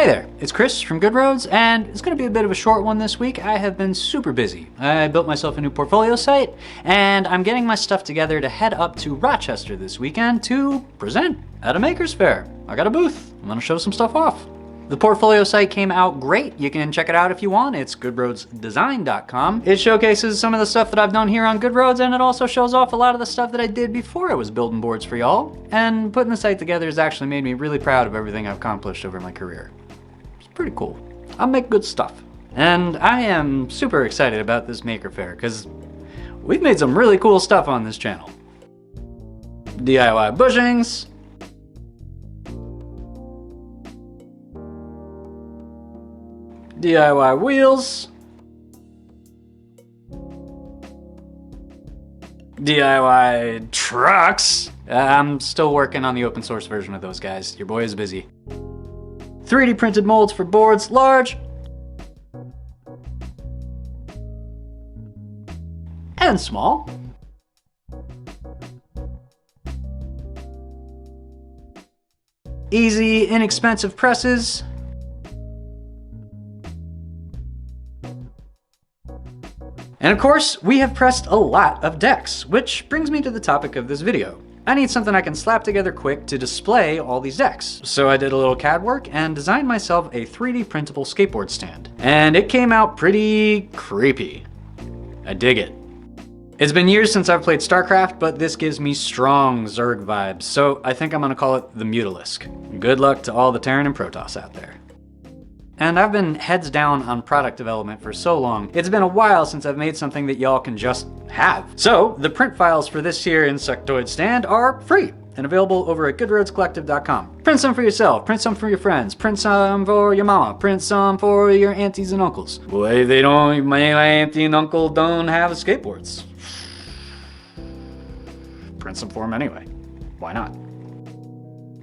Hey there, it's Chris from Good Roads, and it's going to be a bit of a short one this week. I have been super busy. I built myself a new portfolio site, and I'm getting my stuff together to head up to Rochester this weekend to present at a Maker's Faire. I got a booth. I'm going to show some stuff off. The portfolio site came out great. You can check it out if you want. It's goodroadsdesign.com. It showcases some of the stuff that I've done here on Good Roads, and it also shows off a lot of the stuff that I did before I was building boards for y'all. And putting the site together has actually made me really proud of everything I've accomplished over my career. It's pretty cool. I make good stuff. And I am super excited about this Maker Faire because we've made some really cool stuff on this channel. DIY bushings, DIY wheels, DIY trucks. I'm still working on the open source version of those guys. Your boy is busy. 3D printed molds for boards, large and small. Easy, inexpensive presses. And of course, we have pressed a lot of decks, which brings me to the topic of this video. I need something I can slap together quick to display all these decks. So I did a little CAD work and designed myself a 3D printable skateboard stand. And it came out pretty creepy. I dig it. It's been years since I've played StarCraft, but this gives me strong Zerg vibes, so I think I'm gonna call it the Mutalisk. Good luck to all the Terran and Protoss out there. And I've been heads down on product development for so long, it's been a while since I've made something that y'all can just have. So the print files for this here Skateboard Stand are free and available over at goodroadscollective.com. Print some for yourself, print some for your friends, print some for your mama, print some for your aunties and uncles. Boy, they don't, my auntie and uncle don't have skateboards. Print some for them anyway. Why not?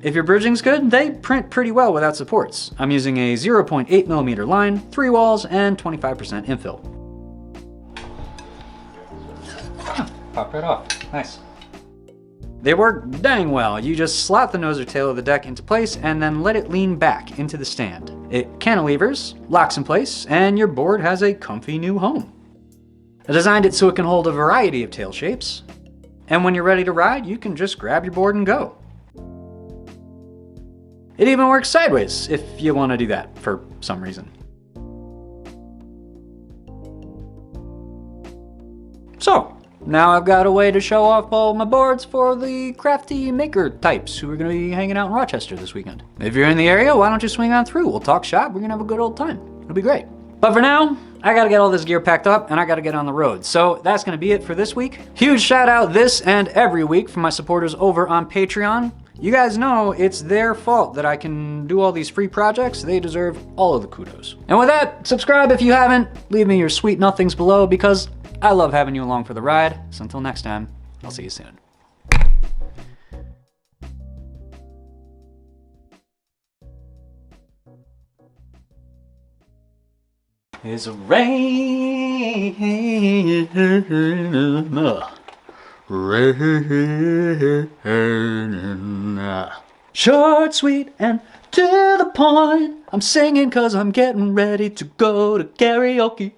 If your bridging's good, they print pretty well without supports. I'm using a 0.8mm line, 3 walls, and 25% infill. Pop right off. Nice. They work dang well. You just slot the nose or tail of the deck into place and then let it lean back into the stand. It cantilevers, locks in place, and your board has a comfy new home. I designed it so it can hold a variety of tail shapes. And when you're ready to ride, you can just grab your board and go. It even works sideways if you want to do that for some reason. So, now I've got a way to show off all my boards for the crafty maker types who are going to be hanging out in Rochester this weekend. If you're in the area, why don't you swing on through? We'll talk shop, we're going to have a good old time. It'll be great. But for now, I gotta get all this gear packed up and I gotta get on the road. So that's gonna be it for this week. Huge shout out this and every week from my supporters over on Patreon. You guys know it's their fault that I can do all these free projects. They deserve all of the kudos. And with that, subscribe if you haven't. Leave me your sweet nothings below because I love having you along for the ride. So until next time, I'll see you soon. It's rain. Short, sweet, and to the point. I'm singing 'cause I'm getting ready to go to karaoke.